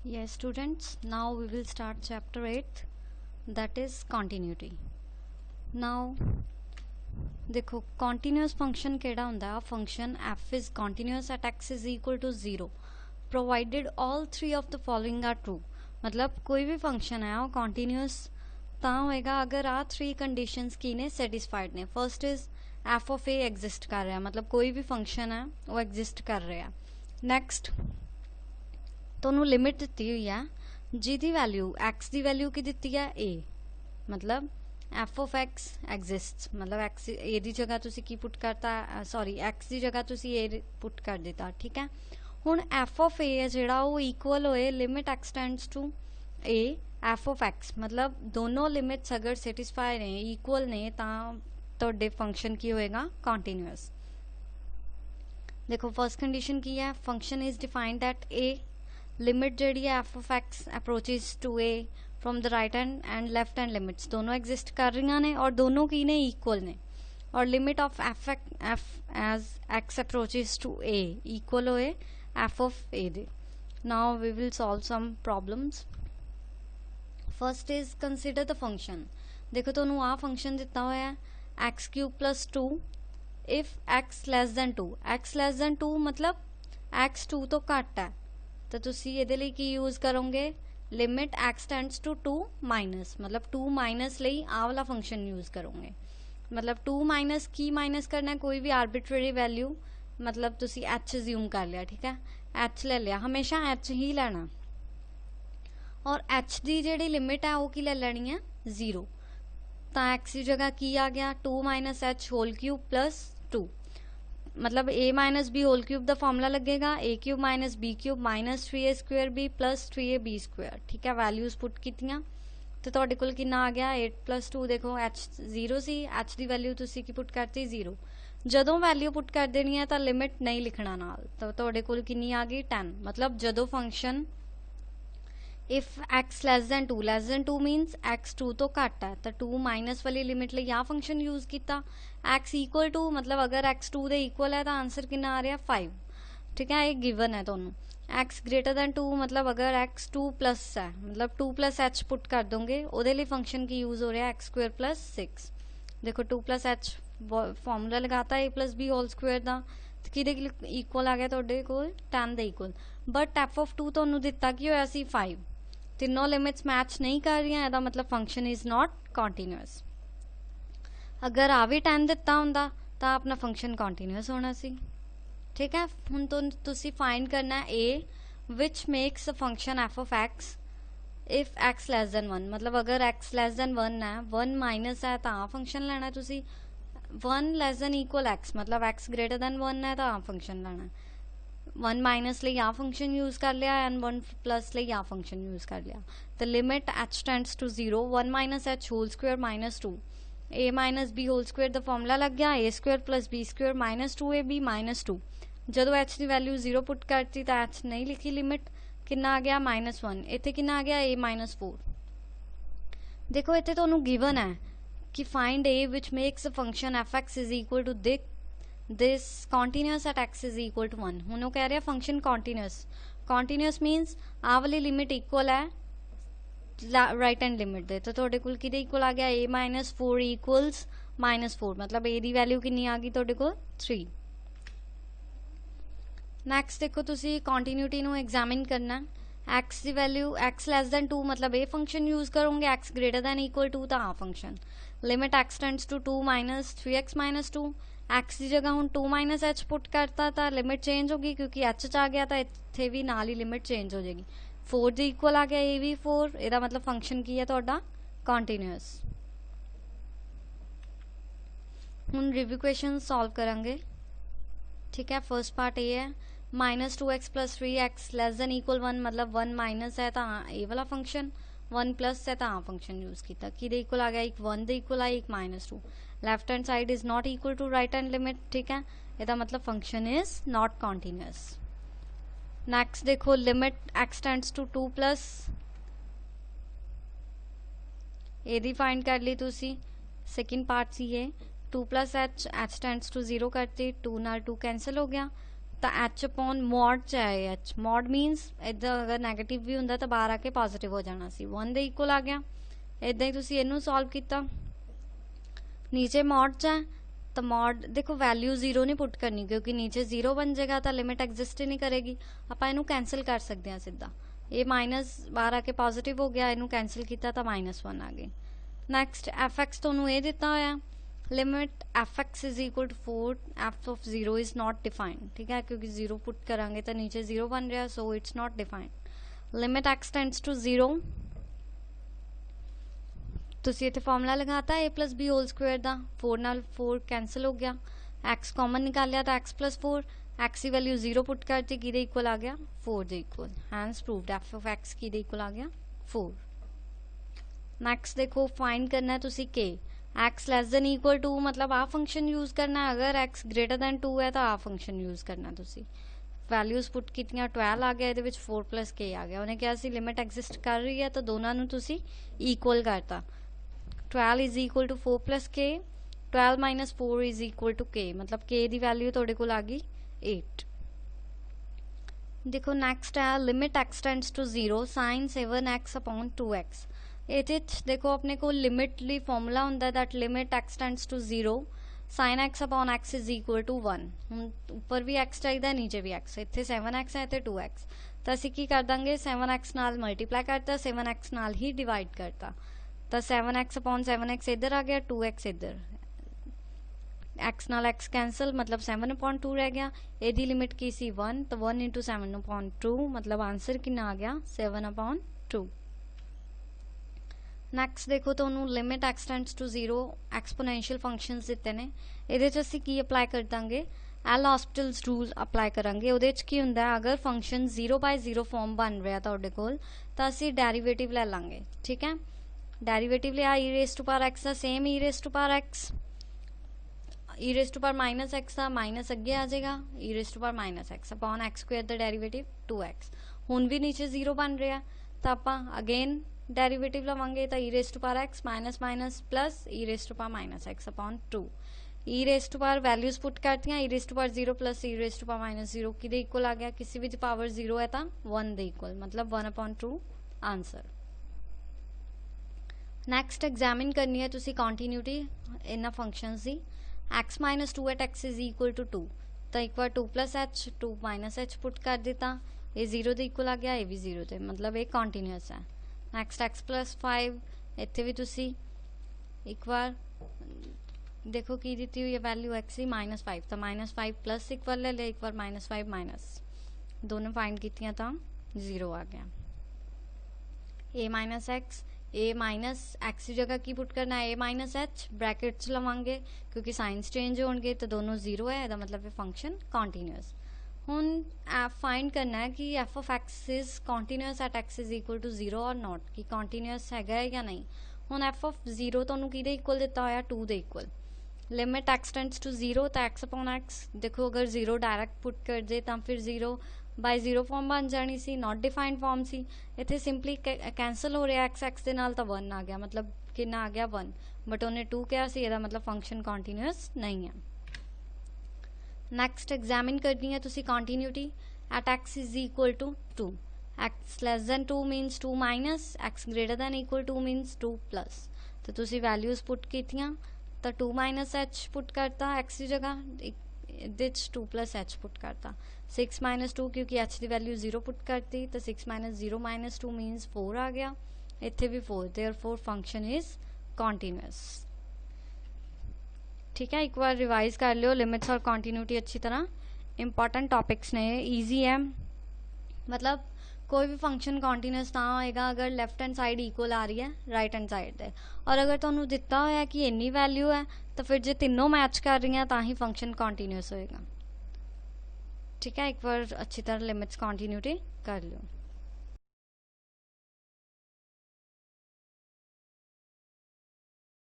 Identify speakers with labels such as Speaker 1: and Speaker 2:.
Speaker 1: Yes, students, now we will start chapter 8, that is continuity. Now देखो continuous function केड़ा हुंदा है? Function f is continuous at x is equal to 0 provided all three of the following are true. मतलब कोई भी function है वो continuous ਤਾਂ ਹੋਏਗਾ अगर आ थ्री conditions की ने satisfied ने. First is f of a exist कर रहा है, मतलब कोई भी function है वो exist कर रहा है. Next ਤੁਹਾਨੂੰ ਲਿਮਿਟ ਦਿੱਤੀ ਹੋਈ ਆ ਜਿਹਦੀ ਵੈਲਿਊ x ਦੀ ਵੈਲਿਊ ਕੀ ਦਿੱਤੀ ਹੈ a, ਮਤਲਬ f of x exists, ਮਤਲਬ x a ਦੀ ਜਗ੍ਹਾ ਤੁਸੀਂ ਕੀ ਪੁੱਟ ਕਰਤਾ, ਸੌਰੀ x ਦੀ ਜਗ੍ਹਾ ਤੁਸੀਂ a ਪੁੱਟ ਕਰ ਦਿੱਤਾ. ਠੀਕ ਹੈ, ਹੁਣ f of a ਹੈ ਜਿਹੜਾ ਉਹ ਇਕੁਅਲ ਹੋਏ limit x tends to a f of x, ਮਤਲਬ ਦੋਨੋਂ ਲਿਮਿਟਸ ਅਗਰ ਸੈਟੀਸਫਾਈ ਨੇ ਇਕੁਅਲ ਨੇ ਤਾਂ ਤੁਹਾਡੇ ਫੰਕਸ਼ਨ ਕੀ ਹੋਏਗਾ ਕੰਟੀਨਿਊਅਸ. ਦੇਖੋ ਫਸਟ ਕੰਡੀਸ਼ਨ ਕੀ ਹੈ, function is defined at a limit जी है f of x approaches to a from the right hand and left hand limits दोनों एग्जिस्ट कर रही ने और दोनों की ने इक्वल ने, और limit of f as x approaches to a equal होए f of a दे. Now we will solve some problems. First is consider the function. देखो तुहानू आ फंक्शन दिता होया है x cube plus 2 if x less than 2. x less than 2 मतलब x 2 तो घट है तो तुसी ये लिए की यूज़ करोगे limit x tends to 2 minus, मतलब 2 माइनस ਲਈ आ वाला फंक्शन यूज़ करोगे. मतलब 2 माइनस की माइनस करना है कोई भी आर्बिट्रेरी वैल्यू, मतलब तुसी h अज्यूम कर लिया. ठीक है, h ले लिया, हमेशा h ही लेना, और h की जी लिमिट है वो की ले लेनी है 0. तो x की जगह की आ गया 2 minus h whole cube plus 2, मतलब a minus B whole cube का फॉर्मूला लगेगा a cube minus B cube minus 3a square B plus 3ab square. ठीक है, वैल्यूज पुट कीतियां तो तुहाडे कोल कितना आ गया 8 प्लस 2. देखो h 0 सी, h की वैल्यू तुसी की पुट करती 0. जदों वैल्यू पुट कर देनी है तो लिमिट नहीं लिखना नाल, तो तुहाडे कोल कितनी आ गई 10. मतलब जदों function if x less than 2 मीनस x 2 तो घट है तो 2 माइनस वाली लिमिट लिए आ फंक्शन यूज़ किया. x इक्वल टू मतलब अगर x 2 दे इक्वल है तो आंसर कितना आ रहा 5. ठीक है, ये गिवन है दोनों. x ग्रेटर दैन 2 मतलब अगर x 2 प्लस है मतलब 2 प्लस h पुट कर दोगे वो लिए फंक्शन की यूज़ हो रहा है x स्क्वेयर प्लस 6. देखो 2 प्लस h फॉर्मूला लगाता a plus B whole square का, कि इक्वल आ गया तुहाडे कोल 10 दे इक्वल. बट f ऑफ 2 तुहानू दिता कि होया सी 5. तीनों लिमिट्स मैच नहीं कर रही, इसका मतलब फंक्शन इज़ नॉट कॉन्टीन्यूअस. अगर आ भी 10 दिता होंदा तो अपना फंक्शन कॉन्टीन्यूअस होना सी. ठीक है, हुण तो तुसी फाइंड करना है a which makes a function f of x if x less then 1, मतलब अगर x लैस दैन 1 है 1 माइनस है तो आ फंक्शन लेना तुसी. 1 लैस दैन इक्वल x मतलब x ग्रेटर दैन 1 है तो आ फंक्शन लेना. 1 माइनस लिए आ फंक्शन यूज़ कर लिया एंड 1 प्लस लिए आ फंक्शन यूज़ कर लिया. तो limit h tends to 0 1 minus h whole square minus 2 a minus B whole square का फॉर्मूला लग गया a square plus B square minus 2ab minus 2. जदों h की वैल्यू 0 पुट करती तो h नहीं लिखी, लिमिट कितना आ गया -1. इत्थे कितना आ गया a माइनस 4. देखो इत्थे तुहानू गिवन है कि find a which makes a function F X is equal to this continuous at x is equal to 1. हुण वो कह रहा फंक्शन कॉन्टीन्यूअस मीनस आ वाली लिमिट इक्वल है राइट हैंड लिमिट दे, तो तुहाडे कोल किहदे इक्वल आ गया a माइनस 4 इक्वल्स -4, मतलब a दी वैल्यू कितनी आ गई तुहाडे कोल 3. नैक्सट देखो तुसी कॉन्टीन्यूटी नू एग्जामिन करना. x की वैल्यू x लैस दैन 2 मतलब ए फंक्शन यूज़ करोगे, x ग्रेटर दैन इक्वल 2 तो आ function. Limit x tends to 2 minus 3x minus 2. x की जगह हम 2 माइनस h पुट करता तो लिमिट चेंज होगी क्योंकि h च आ गया तो इत्थे भी नाल ही लिमिट चेंज हो जाएगी. 4 दे इक्वल आ गया ये भी 4, ਇਹਦਾ मतलब फंक्शन की है तुहाडा कंटीन्यूअस. हुण रिव्यू क्वेश्चन सॉल्व करांगे. ठीक है, फर्स्ट पार्ट ये है minus 2x plus 3x less than equal 1 मतलब 1 माइनस है तो ए वाला फंक्शन, 1 प्लस है तो आ फंक्शन यूज़ किया. कि इक्वल आ गया एक 1 दे इक्वल आई एक -2. Left hand side is not equal to right hand limit. ठीक है, इसका मतलब function is not continuous. Next देखो limit x tends to 2 plus ए फाइंड कर ली तुसी. सेकेंड पार्ट सी ये 2 प्लस h टेंड्स टू 0 करती, 2 नाल 2 कैंसिल हो गया तो एच अपॉन मॉड च है एच मॉड मीनस इदा अगर नैगेटिव भी होंदा तो बाहर आके पॉजिटिव हो जाना सी 1 दे इक्वल आ गया। इदा ही तुसी इनू सॉल्व किया नीचे मॉड च है तो मॉड देखो वैल्यू 0 नहीं पुट करनी क्योंकि नीचे 0 बन जाएगा तो लिमिट एग्जिस्ट ही नहीं करेगी। आप इनू कैंसल कर सकते हैं सीधा ये माइनस बाहर आके पॉजिटिव हो गया इनू कैंसल किया तो -1 आ गई। नैक्सट एफ एक्स तुहानू ये दिता होया limit F X is equal to 4 F of 0 is not defined ठीक है क्योंकि 0 पुट करांगे तो नीचे 0 बन रहा so it's not defined. Limit x tends to 0 तुसी इत्थे फॉर्मूला लगाता A plus B whole square दा 4 नाल 4 कैंसल हो गया एक्स कॉमन निकालिया तो एक्स प्लस 4 एक्स की वैल्यू 0 पुट करती कि इक्वल आ गया 4 दे equal hence proved f of x की इक्वल आ गया 4। नेक्स्ट देखो फाइंड करना है तुसी के x less than equal to मतलब आ फंक्शन यूज करना है अगर एक्स ग्रेटर देन 2 है तो आ फंक्शन यूज करना है तुसी वैल्यूज पुट कीतियां 12 आ गया ये 4 प्लस के आ गया उन्हें क्या सी लिमिट एग्जिस्ट कर रही है तो दोनों नू तुसी इक्वल करता 12 इज इक्वल टू 4 प्लस के 12 माइनस 4 इज इक्वल टू के मतलब के दी वैल्यू तुहाडे कोल आ गई 8। देखो नेक्स्ट है limit x tends to 0 sine 7x upon 2x ये देखो अपने को लिमिट ली फॉर्मूला होंदा that limit x tends to 0 sine X upon X is equal to 1 हम ऊपर भी एक्स चाहिए नीचे भी एक्स इतने 7x है इतने 2x तो असी की कर देंगे 7x नाल मल्टीप्लाई करता 7x नाल ही डिवाइड करता तो 7x अपॉन 7x इधर आ गया 2x इधर एक्स नाल एक्स कैंसल मतलब 7/2 रह गया यदी लिमिट की सी 1 तो 1 इंटू 7/2 मतलब आंसर कितना आ गया 7/2। नैक्सट देखो तो limit x tends to 0 exponential functions दिते ने ये असी की अप्लाई कर देंगे एल हॉस्पिटल्स रूल अप्लाई करांगे उहदे च की हुंदा अगर फंक्शन 0/0 फॉर्म बन रहा तुहाडे कोल तां असी डेरिवेटिव ले लांगे ठीक है डेरिवेटिव लिया e raise to power x का same e raise to power x e raise to power minus x का माइनस अगे आ जाएगा e raise to power minus x upon x square the derivative 2x हुण भी नीचे 0 बन रहा तो आप अगेन डेरिवेटिव लवांगे तो e raise to power x minus minus plus e raise to power minus x upon 2 e raise to power values put करती हैं e raise to power 0 plus e raise to power minus 0 कि equal आ गया किसी भी power 0 है तो 1 दे equal मतलब 1/2 आंसर। नैक्सट एग्जामिन करनी है तुसी कॉन्टीन्यूटी इन्हां फंक्शंस दी x minus 2 at x is equal to 2 तो एक बार 2 plus H 2 minus H put कर देता ये 0 दे इक्वल आ गया ये भी 0 दे मतलब ये कॉन्टीन्यूअस है। नैक्सट x प्लस 5 इत्थे भी तुसी एक बार देखो की दी हुई है वैल्यू x ही -5 तो -5 प्लस इक्वल ले ले एक बार -5 माइनस दोनों फाइंड कीतियां तो 0 आ गया a minus x A minus x की जगह की पुट करना है ए माइनस एच ब्रैकेट च लवांगे क्योंकि साइंस चेंज होंगे तो दोनों 0 है इसका मतलब फंक्शन कॉन्टीन्यूअस। हुण फाइंड करना है कि F of x is continuous at x is equal to 0 और नॉट कि कॉन्टीन्यूअस है या नहीं। हुण एफ ऑफ 0 तुहानूं किहदे इक्वल दिता होया 2 दे equal limit x tends to 0 तो एक्स अपॉन एक्स देखो अगर 0 डायरैक्ट पुट कर दे तो फिर 0/0 फॉर्म बन जानी सी नॉट डिफाइंड फॉर्म सी इत्थे सिंपली कैंसल हो रहा एक्स दे नाल तो 1 आ गया मतलब कितना आ गया 1 बट उन्हें 2 कहा सी इहदा मतलब फंक्शन कॉन्टीन्यूअस नहीं है। नैक्सट एग्जामिन करनी है तुसी continuity at x is equal to 2 x less than 2 minus 2 minus x greater than equal 2 minus 2 plus तो तुसी वैल्यूज पुट कीतियां तो 2 माइनस एच पुट करता एक्स की जगह 2 प्लस एच पुट करता 6 माइनस 2 क्योंकि एच की वैल्यू 0 पुट करती तो 6 माइनस 0 माइनस 2 मीनस 4 आ गया इत्थे भी 4 देयरफॉर फंक्शन इज कॉन्टीन्यूअस। ठीक है एक बार रिवाइज कर लियो लिमिट्स और कॉन्टीन्यूटी अच्छी तरह इंपॉर्टेंट टॉपिक्स ने ईजी है मतलब कोई भी फंक्शन कॉन्टीन्यूअस ना होएगा अगर लेफ्ट हैंड साइड इक्वल आ रही है राइट हैंड साइड दे और अगर तुहानूं दिता होया कि इन्नी वैल्यू है तो फिर जो तीनों मैच कर रही हैं तो ही फंक्शन कॉन्टीन्यूअस होएगा। ठीक है एक बार अच्छी तरह लिमिट्स कॉन्टीन्यूटी कर लो।